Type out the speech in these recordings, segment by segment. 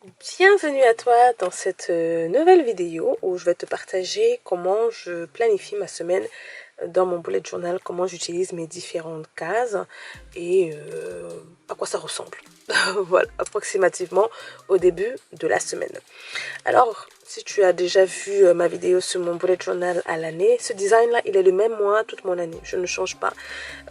Bienvenue à toi dans cette nouvelle vidéo où je vais te partager comment je planifie ma semaine dans mon bullet journal, comment j'utilise mes différentes cases et à quoi ça ressemble. Voilà, approximativement au début de la semaine. Alors, si tu as déjà vu ma vidéo sur mon bullet journal à l'année, ce design-là, il est le même moi toute mon année. Je ne change pas.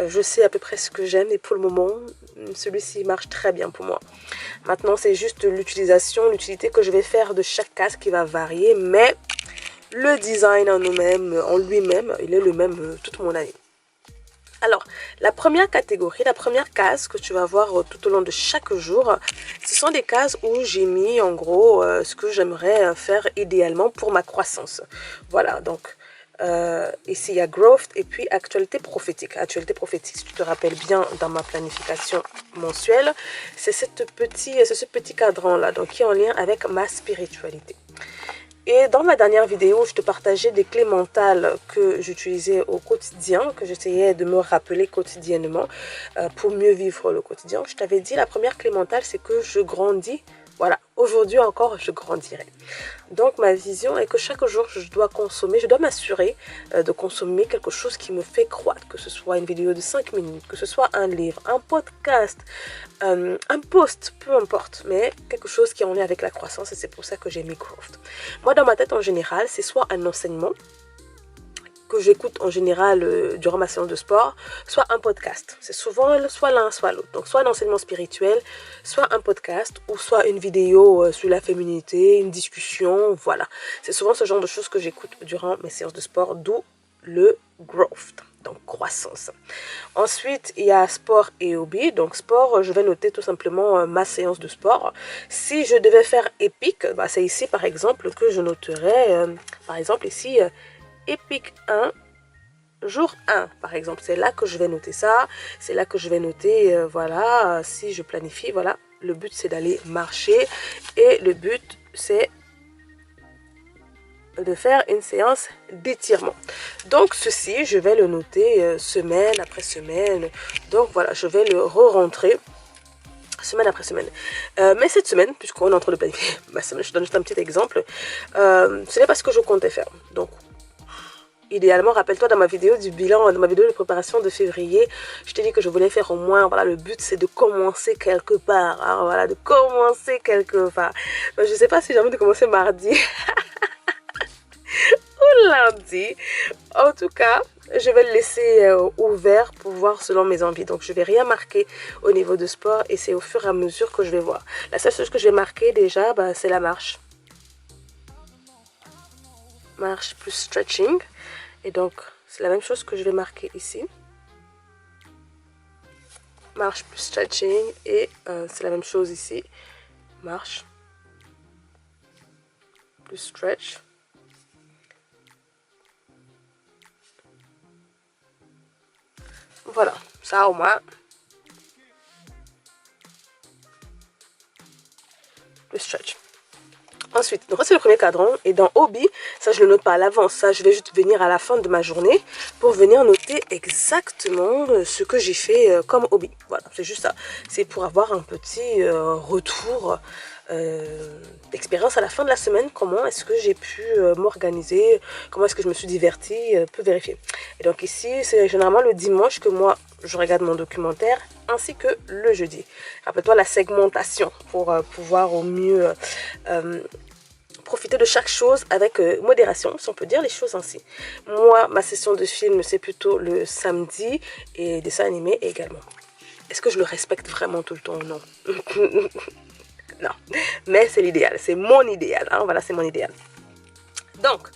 Je sais à peu près ce que j'aime et pour le moment, celui-ci marche très bien pour moi. Maintenant, c'est juste l'utilisation, l'utilité que je vais faire de chaque case qui va varier, mais le design en lui-même, il est le même toute mon année. Alors, la première catégorie, la première case que tu vas voir tout au long de chaque jour, ce sont des cases où j'ai mis en gros ce que j'aimerais faire idéalement pour ma croissance. Voilà, donc ici il y a growth et puis actualité prophétique. Actualité prophétique, si tu te rappelles bien dans ma planification mensuelle, c'est ce petit cadran-là, donc qui est en lien avec ma spiritualité. Et dans ma dernière vidéo, je te partageais des clés mentales que j'utilisais au quotidien, que j'essayais de me rappeler quotidiennement pour mieux vivre le quotidien. Je t'avais dit, la première clé mentale, c'est que je grandis. Voilà, aujourd'hui encore, je grandirai. Donc, ma vision est que chaque jour, je dois consommer, je dois m'assurer de consommer quelque chose qui me fait croître, que ce soit une vidéo de 5 minutes, que ce soit un livre, un podcast, un post, peu importe, mais quelque chose qui est en lien avec la croissance et c'est pour ça que j'ai mis growth. Moi, dans ma tête, en général, c'est soit un enseignement que j'écoute en général durant ma séance de sport, soit un podcast. C'est souvent soit l'un, soit l'autre. Donc, soit un enseignement spirituel, soit un podcast, ou soit une vidéo sur la féminité, une discussion, voilà. C'est souvent ce genre de choses que j'écoute durant mes séances de sport, d'où le growth, donc croissance. Ensuite, il y a sport et hobby. Donc, sport, je vais noter tout simplement ma séance de sport. Si je devais faire épique, bah, c'est ici, par exemple, que je noterais, par exemple, ici, épique 1, jour 1, par exemple. C'est là que je vais noter ça. C'est là que je vais noter, voilà, si je planifie, voilà. Le but, c'est d'aller marcher. Et le but, c'est de faire une séance d'étirement. Donc, ceci, je vais le noter semaine après semaine. Donc, voilà, je vais le re-rentrer semaine après semaine. Mais cette semaine, puisqu'on est en train de planifier ma semaine, je donne juste un petit exemple. Ce n'est pas ce que je comptais faire. Donc, idéalement, rappelle-toi dans ma vidéo du bilan, dans ma vidéo de préparation de février, je t'ai dit que je voulais faire au moins, voilà, le but c'est de commencer quelque part, hein, voilà, de commencer quelque part. Je ne sais pas si j'ai envie de commencer mardi ou lundi. En tout cas, je vais le laisser ouvert pour voir selon mes envies. Donc, je ne vais rien marquer au niveau de sport et c'est au fur et à mesure que je vais voir. La seule chose que je vais marquer déjà, bah, c'est la marche. Marche plus stretching. Et donc, c'est la même chose que je vais marquer ici. Marche plus stretching. Et c'est la même chose ici. Marche plus stretch. Voilà, ça au moins. Plus stretch. Ensuite, donc c'est le premier cadran. Et dans hobby, ça je le note pas à l'avance. Ça je vais juste venir à la fin de ma journée pour venir noter exactement ce que j'ai fait comme hobby. Voilà, c'est juste ça. C'est pour avoir un petit retour d'expérience à la fin de la semaine. Comment est-ce que j'ai pu m'organiser? Comment est-ce que je me suis divertie? Peut vérifier. Et donc ici, c'est généralement le dimanche que moi, je regarde mon documentaire ainsi que le jeudi. Rappelle-toi la segmentation pour pouvoir au mieux profiter de chaque chose avec modération, si on peut dire les choses ainsi. Moi, ma session de film, c'est plutôt le samedi et dessin animé également. Est-ce que je le respecte vraiment tout le temps? Non. Non. Mais c'est l'idéal. C'est mon idéal. Hein? Voilà, c'est mon idéal. Donc,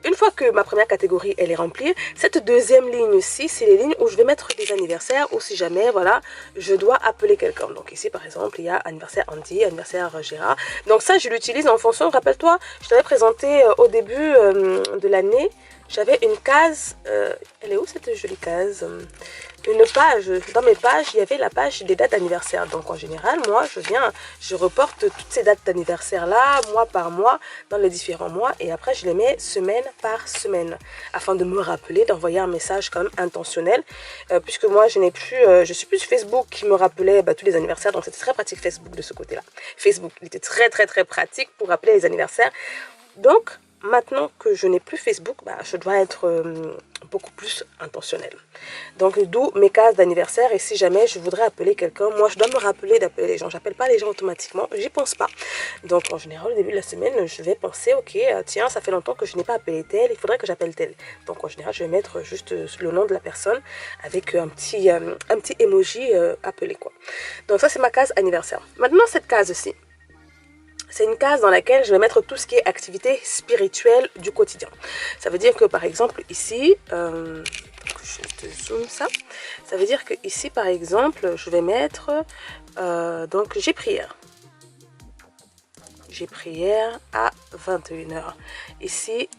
une fois que ma première catégorie elle est remplie, cette deuxième ligne-ci, c'est les lignes où je vais mettre des anniversaires ou si jamais, voilà, je dois appeler quelqu'un. Donc ici, par exemple, il y a anniversaire Andy, anniversaire Gérard. Donc ça, je l'utilise en fonction, rappelle-toi, je t'avais présenté au début de l'année, j'avais une case, elle est où cette jolie case? une page. Dans mes pages, il y avait la page des dates d'anniversaire. Donc en général, moi, je reporte toutes ces dates d'anniversaire là, mois par mois, dans les différents mois. Et après, je les mets semaine par semaine, afin de me rappeler, d'envoyer un message quand même intentionnel. Puisque moi, je suis plus Facebook qui me rappelait tous les anniversaires. Donc c'était très pratique Facebook de ce côté-là. Facebook, il était très très très pratique pour rappeler les anniversaires. Donc, maintenant que je n'ai plus Facebook, je dois être beaucoup plus intentionnelle. Donc, d'où mes cases d'anniversaire. Et si jamais je voudrais appeler quelqu'un, moi, je dois me rappeler d'appeler les gens. J'appelle pas les gens automatiquement. J'y pense pas. Donc, en général, au début de la semaine, je vais penser, ok, tiens, ça fait longtemps que je n'ai pas appelé tel. Il faudrait que j'appelle tel. Donc, en général, je vais mettre juste le nom de la personne avec un petit emoji appelé, quoi. Donc, ça, c'est ma case anniversaire. Maintenant, cette case-ci, c'est une case dans laquelle je vais mettre tout ce qui est activité spirituelle du quotidien. Ça veut dire que par exemple ici, je te zoome ça. Ça veut dire que ici par exemple, je vais mettre, donc j'ai prière. J'ai prière à 21h. Ici,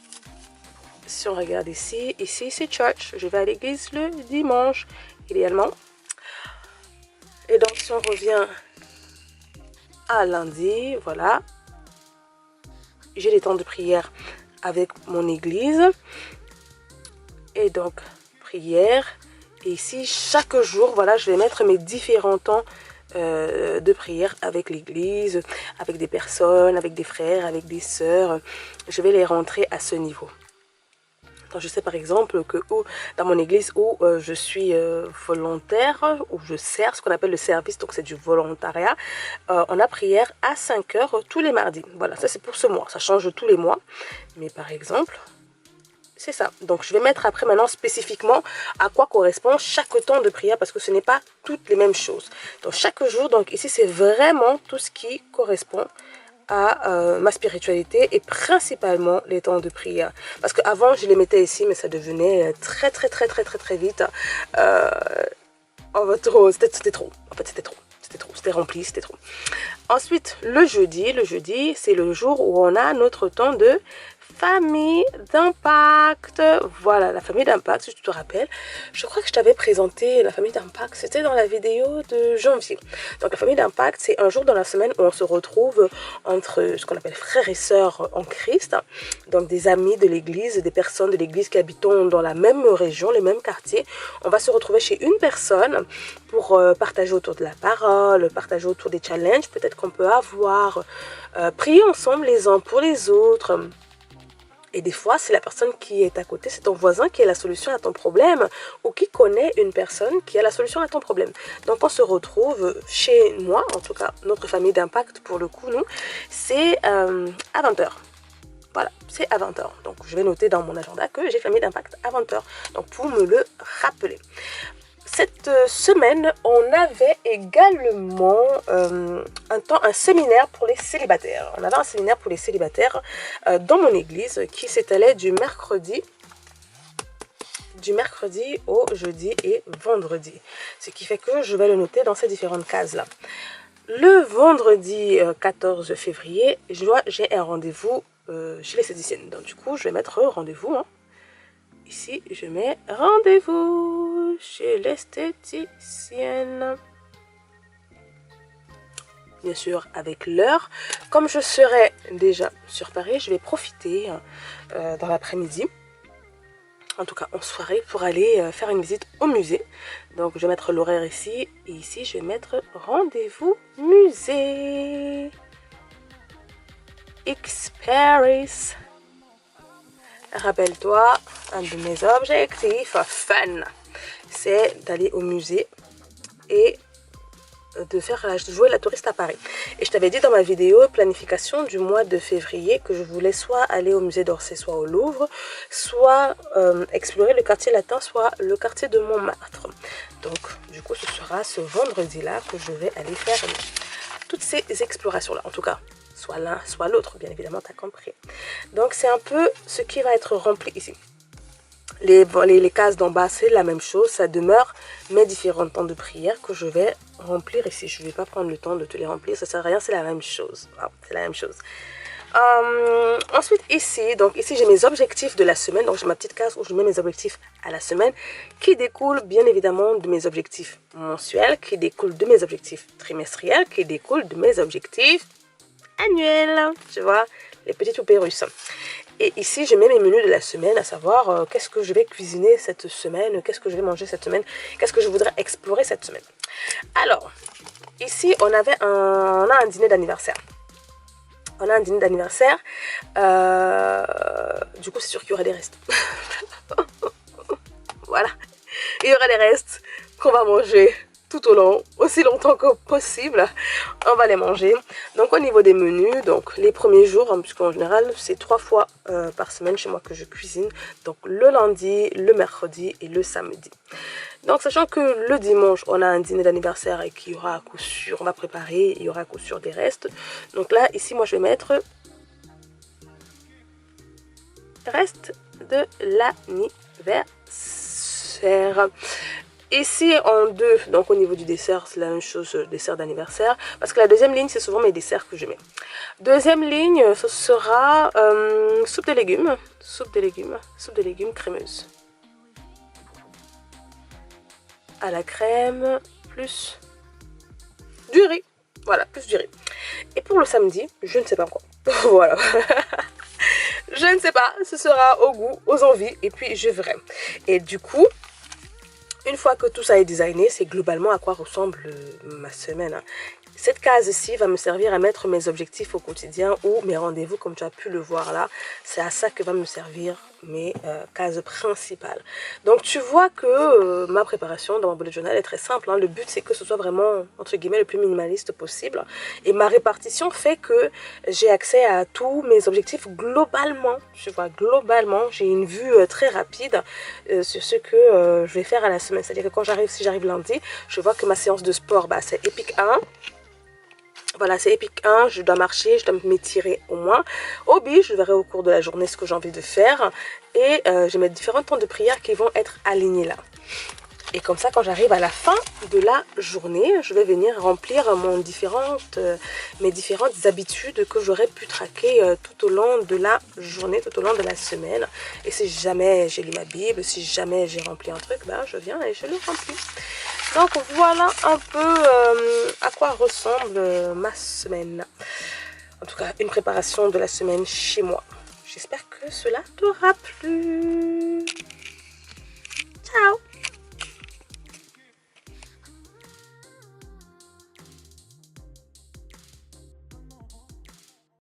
si on regarde ici c'est church. Je vais à l'église le dimanche, idéalement. Et donc si on revient à lundi, voilà, j'ai des temps de prière avec mon église, et donc prière, et ici chaque jour, voilà, je vais mettre mes différents temps de prière avec l'église, avec des personnes, avec des frères, avec des sœurs. Je vais les rentrer à ce niveau. Quand je sais par exemple que dans mon église où je suis volontaire, où je sers, ce qu'on appelle le service, donc c'est du volontariat, on a prière à 5 heures tous les mardis. Voilà, ça c'est pour ce mois, ça change tous les mois. Mais par exemple, c'est ça. Donc je vais mettre après maintenant spécifiquement à quoi correspond chaque temps de prière, parce que ce n'est pas toutes les mêmes choses. Donc chaque jour, donc ici c'est vraiment tout ce qui correspond à ma spiritualité, et principalement les temps de prière, parce qu'avant je les mettais ici mais ça devenait très vite c'était trop, en fait c'était rempli, c'était trop. Ensuite le jeudi c'est le jour où on a notre temps de famille d'impact. Voilà, la famille d'impact, si tu te rappelles, je crois que je t'avais présenté la famille d'impact, c'était dans la vidéo de janvier. Donc la famille d'impact, c'est un jour dans la semaine où on se retrouve entre ce qu'on appelle frères et sœurs en Christ, donc des amis de l'église, des personnes de l'église qui habitent dans la même région, les mêmes quartiers. On va se retrouver chez une personne pour partager autour de la parole, partager autour des challenges peut-être qu'on peut avoir, prier ensemble les uns pour les autres. Et des fois, c'est la personne qui est à côté, c'est ton voisin qui a la solution à ton problème, ou qui connaît une personne qui a la solution à ton problème. Donc on se retrouve chez moi, en tout cas notre famille d'impact pour le coup, nous, c'est à 20h. Voilà, c'est à 20h. Donc je vais noter dans mon agenda que j'ai famille d'impact à 20h. Donc pour me le rappeler. Cette semaine, on avait également un séminaire pour les célibataires. On avait un séminaire pour les célibataires dans mon église qui s'étalait du mercredi au jeudi et vendredi. Ce qui fait que je vais le noter dans ces différentes cases-là. Le vendredi 14 février, j'ai un rendez-vous chez l'esthéticienne. Donc du coup, je vais mettre rendez-vous. Ici, je mets rendez-vous chez l'esthéticienne. Bien sûr, avec l'heure. Comme je serai déjà sur Paris, je vais profiter dans l'après-midi, en tout cas en soirée, pour aller faire une visite au musée. Donc, je vais mettre l'horaire ici. Et ici, je vais mettre rendez-vous musée. X-Paris. Rappelle-toi, un de mes objectifs fun, c'est d'aller au musée et de jouer la touriste à Paris. Et je t'avais dit dans ma vidéo planification du mois de février que je voulais soit aller au musée d'Orsay, soit au Louvre, soit explorer le quartier latin, soit le quartier de Montmartre. Donc du coup ce sera ce vendredi là que je vais aller faire toutes ces explorations là, en tout cas soit l'un, soit l'autre, bien évidemment, tu as compris. Donc, c'est un peu ce qui va être rempli ici. Les cases d'en bas, c'est la même chose. Ça demeure mes différents temps de prière que je vais remplir ici. Je ne vais pas prendre le temps de te les remplir. Ça ne sert à rien, c'est la même chose. Wow, c'est la même chose. Ensuite ici, donc ici j'ai mes objectifs de la semaine, donc j'ai ma petite case où je mets mes objectifs à la semaine qui découlent bien évidemment de mes objectifs mensuels, qui découlent de mes objectifs trimestriels, qui découlent de mes objectifs annuels, tu vois, les petites poupées russes. Et ici, je mets mes menus de la semaine, à savoir qu'est-ce que je vais cuisiner cette semaine, qu'est-ce que je vais manger cette semaine, qu'est-ce que je voudrais explorer cette semaine. Alors, ici, on a un dîner d'anniversaire. On a un dîner d'anniversaire. Du coup, c'est sûr qu'il y aura des restes. Voilà. Il y aura des restes qu'on va manger tout au long, aussi longtemps que possible, on va les manger. Donc au niveau des menus, donc les premiers jours, puisqu'en général c'est 3 fois par semaine chez moi que je cuisine, donc le lundi, le mercredi et le samedi. Donc sachant que le dimanche on a un dîner d'anniversaire et qu'il y aura à coup sûr, on va préparer, il y aura à coup sûr des restes. Donc là ici moi je vais mettre reste de l'anniversaire. Ici en 2, donc au niveau du dessert, c'est la même chose, dessert d'anniversaire. Parce que la deuxième ligne, c'est souvent mes desserts que je mets. Deuxième ligne, ce sera soupe de légumes. Soupe de légumes crémeuse. À la crème, plus du riz. Voilà, plus du riz. Et pour le samedi, je ne sais pas quoi. Voilà. Je ne sais pas, ce sera au goût, aux envies, et puis je verrai. Et du coup, une fois que tout ça est designé, c'est globalement à quoi ressemble ma semaine. Cette case-ci va me servir à mettre mes objectifs au quotidien ou mes rendez-vous, comme tu as pu le voir là. C'est à ça que va me servir mes cases principales. Donc tu vois que ma préparation dans mon bullet journal est très simple. Hein. Le but c'est que ce soit vraiment, entre guillemets, le plus minimaliste possible. Et ma répartition fait que j'ai accès à tous mes objectifs globalement. Tu vois, globalement, j'ai une vue très rapide sur ce que je vais faire à la semaine. C'est-à-dire que quand j'arrive, si j'arrive lundi, je vois que ma séance de sport, bah, c'est Epic 1. Voilà, c'est Epic 1, je dois marcher, je dois m'étirer au moins. Hobby, je verrai au cours de la journée ce que j'ai envie de faire. Et je mets différents temps de prière qui vont être alignés là. Et comme ça, quand j'arrive à la fin de la journée, je vais venir remplir mes différentes habitudes que j'aurais pu traquer tout au long de la journée, tout au long de la semaine. Et si jamais j'ai lu ma Bible, si jamais j'ai rempli un truc, ben, je viens et je le remplis. Donc voilà un peu à quoi ressemble ma semaine. En tout cas, une préparation de la semaine chez moi. J'espère que cela t'aura plu.